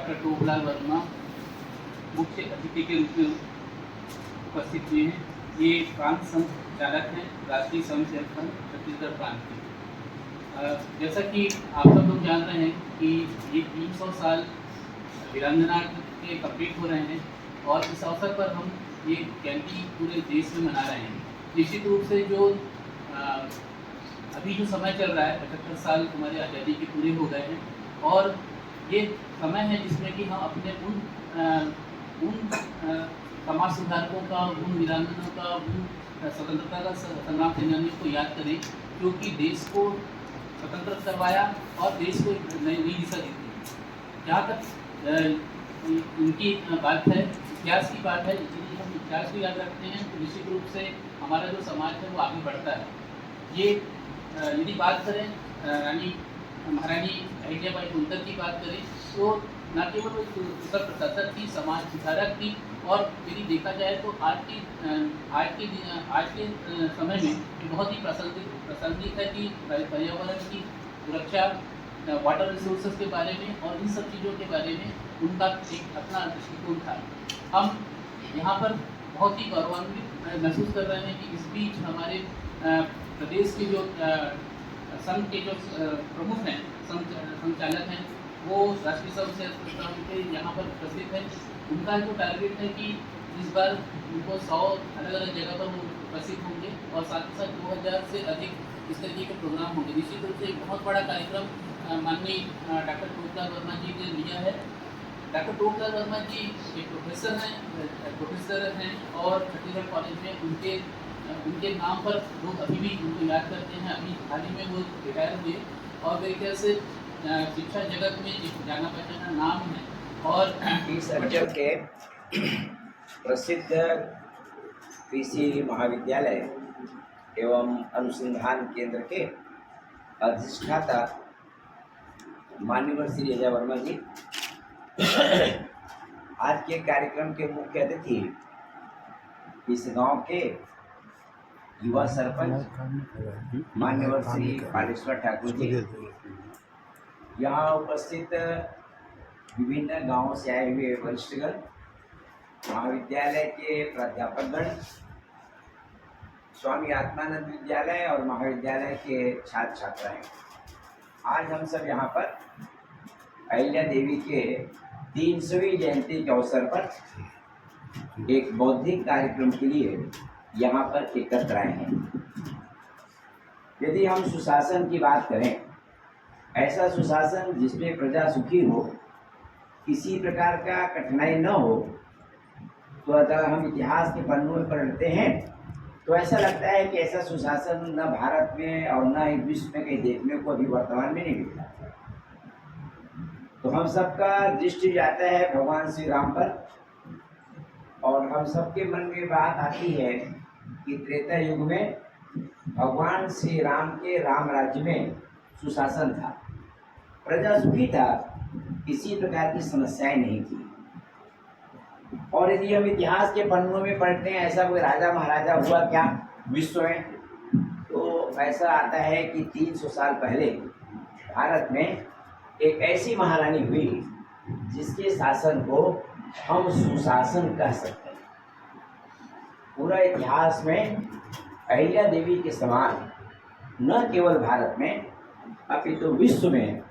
Doctor Toplal Verma मुख्य अतिथि के रूप में उपस्थित हुए हैं। ये प्रांत संचालक हैं राष्ट्रीय स्वयंसेवक संघ छत्तीसगढ़ प्रांत के। जैसा कि आप सब लोग जान रहे हैं कि ये 300 साल वीरांगना के कंप्लीट हो रहे हैं और इस अवसर पर हम ये जयंती पूरे देश में मना रहे हैं। निश्चित रूप से जो अभी जो समय चल रहा है 75 साल हमारी आज़ादी के पूरे हो गए हैं और ये समय है जिसमें कि हम अपने उन समाज सुधारकों का, उन वीरांगनाओं का, उन स्वतंत्रता का संग्राम सेनानियों को याद करें क्योंकि देश को स्वतंत्र करवाया और देश को नई दिशा दी थी। जहाँ तक इनकी बात है, इतिहास की बात है, यदि हम इतिहास को याद रखते हैं तो निश्चित रूप से हमारा जो समाज है वो आगे बढ़ता है। ये यदि बात करें महारानी अहिल्याबाई होलकर की बात करें तो न केवल वो उत्तर प्रशासक थी, समाज सुधारक थी और यदि देखा जाए तो आज के समय में बहुत ही प्रासंगिक है कि पर्यावरण की सुरक्षा, वाटर रिसोर्सेज के बारे में और इन सब चीज़ों के बारे में उनका एक अपना दृष्टिकोण था। हम यहाँ पर बहुत ही गौरवान्वित महसूस कर रहे हैं कि इस बीच हमारे प्रदेश के जो संघ के जो प्रमुख हैं, संचालक हैं, वो राष्ट्रीय स्वयंसेवक संघ के यहाँ पर उपस्थित हैं। उनका जो टारगेट है कि इस बार उनको 100 अलग अलग जगह पर वो उपस्थित होंगे और साथ ही साथ 2000 से अधिक इस तरीके के प्रोग्राम होंगे। निश्चित रूप से एक बहुत बड़ा कार्यक्रम माननीय डॉक्टर टोपलाल वर्मा जी ने लिया है। डॉक्टर टोपलाल वर्मा जी एक प्रोफेसर हैं और छत्तीसगढ़ कॉलेज में उनके नाम पर लोग अभी भी उनको याद करते हैं। अभी हाल ही में वो रिटायर हुए और मेरे ख्याल से शिक्षा जगत में एक जाना पहचाना नाम है। और इस अंचल के प्रसिद्ध कृषि महाविद्यालय एवं अनुसंधान केंद्र के अधिष्ठाता माननीय श्री अजय वर्मा जी आज के कार्यक्रम के मुख्य अतिथि इस गांव के युवा सरपंच माननीय श्री पालेश्वर ठाकुर जी, यहाँ उपस्थित विभिन्न गांवों से आए हुए वरिष्ठगण, महाविद्यालय के प्राध्यापकगण, स्वामी आत्मानंद विद्यालय और महाविद्यालय के छात्र छात्राएं, आज हम सब यहाँ पर अहिल्या देवी के 300वीं जयंती के अवसर पर एक बौद्धिक कार्यक्रम के लिए यहाँ पर एकत्र आए हैं। यदि हम सुशासन की बात करें, ऐसा सुशासन जिसमें प्रजा सुखी हो, किसी प्रकार का कठिनाई न हो, तो अगर हम इतिहास के पन्नों में पढ़ते हैं तो ऐसा लगता है कि ऐसा सुशासन न भारत में और न ही विश्व में कहीं देखने को अभी वर्तमान में नहीं मिलता। तो हम सबका दृष्टि जाता है भगवान श्री राम पर और हम सबके मन में बात आती है कि त्रेता युग में भगवान श्री राम के राम राज्य में सुशासन था, प्रजा सुखी था, किसी प्रकार की समस्याएं नहीं थी। और यदि हम इतिहास के पन्नों में पढ़ते हैं ऐसा कोई राजा महाराजा हुआ क्या विश्व में, तो ऐसा आता है कि 300 साल पहले भारत में एक ऐसी महारानी हुई जिसके शासन को हम सुशासन कह सकते हैं। पूरा इतिहास में अहिल्या देवी के समान न केवल भारत में अपितु तो विश्व में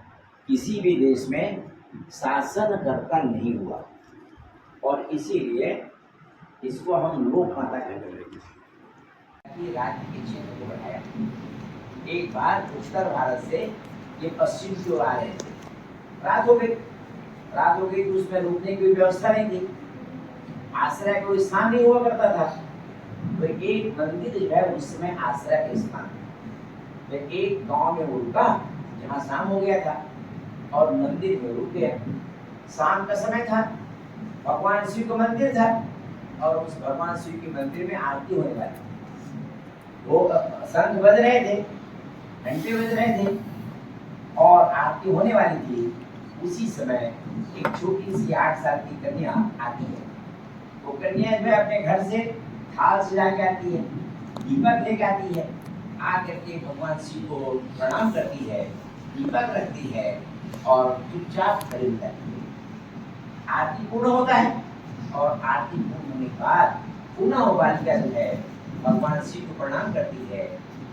किसी भी देश में शासनकर्ता नहीं हुआ और इसीलिए इसको हम लोक माता कहते हैं। राज्य के क्षेत्र को बढ़ाया। एक बार उत्तर भारत से ये पश्चिम की ओर आ रहे थे, रात हो गई तो उसमें रुकने की व्यवस्था नहीं थी, आश्रय कोई स्थान नहीं हुआ करता था। तो एक मंदिर जो है उस समय आश्रय के स्थान, तो एक गांव में वो रुका जहाँ शाम हो गया था और मंदिर में रुक गया। शाम का समय था, भगवान शिव का मंदिर था और उस भगवान शिव के मंदिर में आरती होने वाली, वो शंख बज रहे थे, घंटे बज रहे थे और आरती होने वाली थी। उसी समय एक छोटी सी 8 साल की कन्या आती है। वो कन्या जो है अपने घर से थाल सजा के आती है, दीपक लेके आती है, आकर के भगवान शिव को प्रणाम करती है, दीपक रखती है और चुपचाप खड़ी जाती है। आरती पूर्ण होता है और आरती पूर्ण होने के बाद पुनः वो बालिका जो है भगवान शिव को प्रणाम करती है,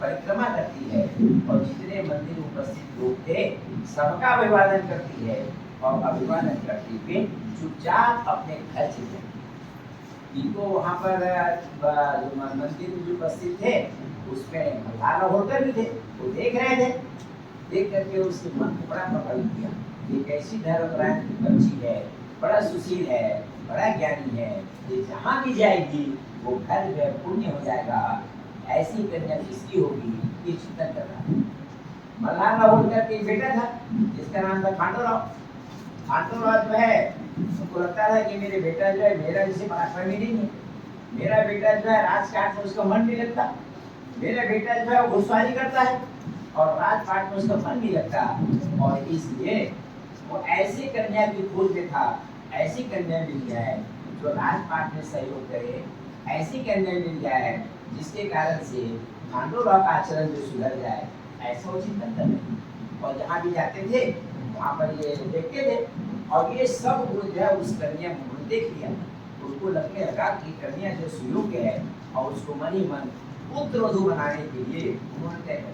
परिक्रमा करती है और जितने मंदिर में उपस्थित लोग थे सबका अभिवादन करती है और अभिवादन करते हुए चुपचाप अपने घर चले जाती। इनको वहाँ पर जो मंदिर में जो उपस्थित थे उसमें मल्हार होकर भी थे, वो देख रहे थे। देख करके उसके मन को बड़ा प्रभावित किया, ये कैसी धर्मपरायण बच्ची है, बड़ा सुशील है, बड़ा ज्ञानी है, ये जहाँ भी जाएगी वो घर में पुण्य हो जाएगा, ऐसी कन्या किसकी होगी, ये चिंतन कर रहा है। मल्हार राव करके एक बेटा था जिसका नाम था खांडोराव। खांडोराव जो है उनको लगता था कि मेरे बेटा जो है मेरा जैसे पराक्रमी नहीं है, मेरा बेटा जो है राजकाज में उसका मन नहीं लगता, मेरा बेटा जो है वो घुसवारी करता है और राजपाट में उसका मन नहीं लगता, और इसलिए वो ऐसी कन्या की खोज में था, ऐसी कन्या मिल जाए जो राजपाट में सहयोग करे, ऐसी कन्या मिल जाए जिसके कारण से खांडोराव का आचरण जो सुधर जाए, ऐसा वो चिंतन कर रहे। और जहाँ भी जाते थे वहाँ पर ये देखते थे और ये सब गुण जो है उस कन्या में देख लिया, उसको लगने लगा कि कन्या जो सुयोग्य है और उसको मन ही मन पुत्रवधू बनाने के लिए उन्होंने तय कर।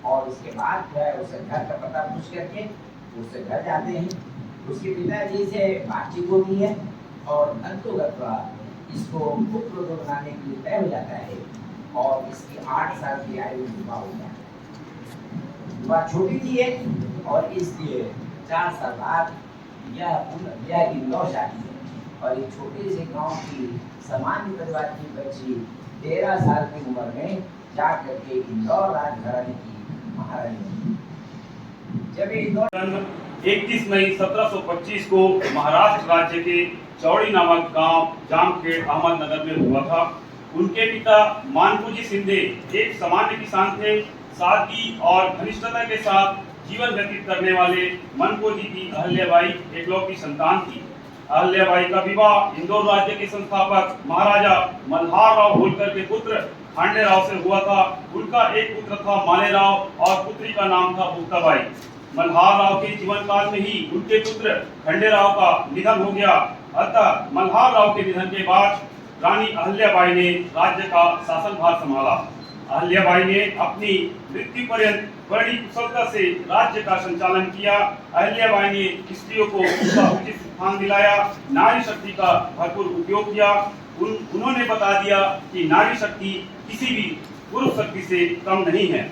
और उसके बाद जो है उसे घर का पता पूछ करके उससे घर जाते हैं, उसके पिताजी से बातचीत होती है और अंतोगत इसको पुत्रवधू बनाने के लिए तय हो जाता है और इसकी 8 साल की आयु में विवाह हो जाता है। विवाह छोटी थी है और इसलिए 4 साल बाद यह इंदौर जाती है और एक छोटे से गांव की सामान्य परिवार की बच्ची 13 साल की उम्र में जा करके इंदौर राजघराने की महारानी। जब इंदौर 31 मई 1725 को महाराष्ट्र राज्य के चौड़ी नामक गांव जामखेड़ अहमदनगर में हुआ था। उनके पिता मानपूजी शिंदे एक सामान्य किसान थे। सादगी और घनिष्ठता के साथ जीवन व्यतीत करने वाले मनपोजी की अहल्याबाई एकलौती संतान थी। अहल्याबाई का विवाह इंदौर राज्य के संस्थापक महाराजा मल्हार राव होलकर के पुत्र खांडेराव से हुआ था। उनका एक पुत्र था मालेराव और पुत्री का नाम था बुक्ताबाई। मल्हार राव के जीवन काल में ही उनके पुत्र खंडेराव का निधन हो गया। अतः मल्हार राव के निधन के बाद रानी अहल्याबाई ने राज्य का शासनभार संभाला। अहल्याबाई ने अपनी मृत्यु पर्यंत बड़ी कुशलता से राज्य का संचालन किया। अहल्याबाई ने स्त्रियों को उनका उचित स्थान दिलाया, नारी शक्ति का भरपूर उपयोग किया। उन्होंने बता दिया कि नारी शक्ति किसी भी पुरुष शक्ति से कम नहीं है।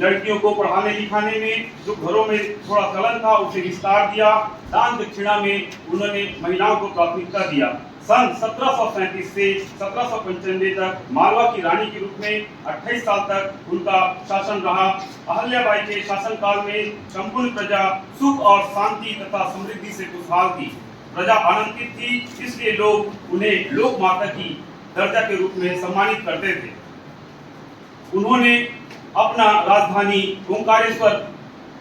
लड़कियों को पढ़ाने लिखाने में जो घरों में थोड़ा चलन था उसे विस्तार दिया। दान दक्षिणा में उन्होंने महिलाओं को प्राथमिकता दिया। सन 1737 से 1795 तक मालवा की रानी के रूप में 28 साल तक उनका शासन रहा। अहल्याबाई के शासनकाल में संपूर्ण प्रजा सुख और शांति तथा समृद्धि से खुशहाल थी। प्रजा आनंदित थी, इसलिए लोग उन्हें लोक माता की दर्जा के रूप में सम्मानित करते थे। उन्होंने अपना राजधानी ओंकारेश्वर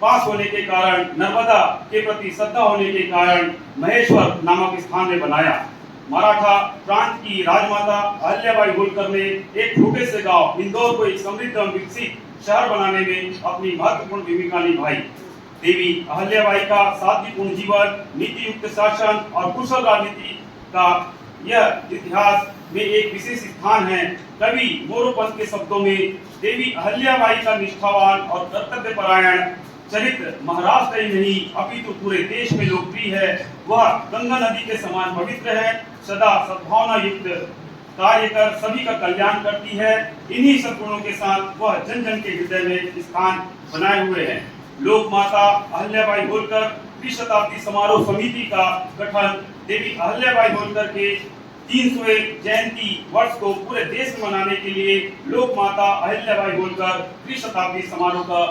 पास होने के कारण, नर्मदा के प्रति श्रद्धा होने के कारण महेश्वर नामक स्थान में बनाया। मराठा प्रांत की राजमाता अहल्याबाई होलकर ने एक छोटे से गांव इंदौर को एक समृद्ध और विकसित शहर बनाने में अपनी महत्वपूर्ण भूमिका निभाई। देवी अहल्याबाई का सादगीपूर्ण जीवन, नीति युक्त शासन और कुशल राजनीति का यह इतिहास में एक विशेष स्थान है। कवि मोरोपंत के शब्दों में देवी अहल्याबाई का निष्ठावान और कर्तव्यपरायण चरित्र महाराष्ट्र ही नहीं अपितु पूरे देश में लोकप्रिय है। वह गंगा नदी के समान पवित्र है, सदा सद्भावना युक्त कार्य कर सभी का कल्याण करती है। इन्हीं सद्गुणों के साथ वह जन जन के हृदय में स्थान बनाए हुए है। लोक माता अहल्याबाई होलकर त्रिशताब्दी समारोह समिति का गठन देवी अहल्याबाई होलकर के 300वें जयंती वर्ष को पूरे देश में मनाने के लिए लोक माता अहल्याबाई होलकर त्रिशताब्दी समारोह का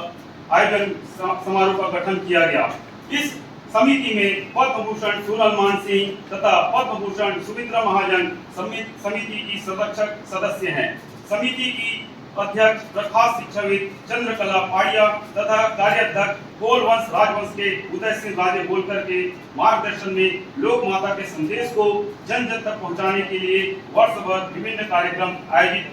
गठन किया गया। इस समिति में पद्म भूषण सोनल मान सिंह तथा पद्म भूषण सुमित्रा महाजन समिति की सदस्य हैं। समिति की अध्यक्ष प्रखास शिक्षाविद चंद्रकला पाड़िया तथा कार्याध्यक्ष कोलवंश राजवंश के उदय सिंह राजे होलकर के मार्गदर्शन में लोक माता के संदेश को जन जन तक पहुंचाने के लिए वर्ष भर विभिन्न कार्यक्रम आयोजित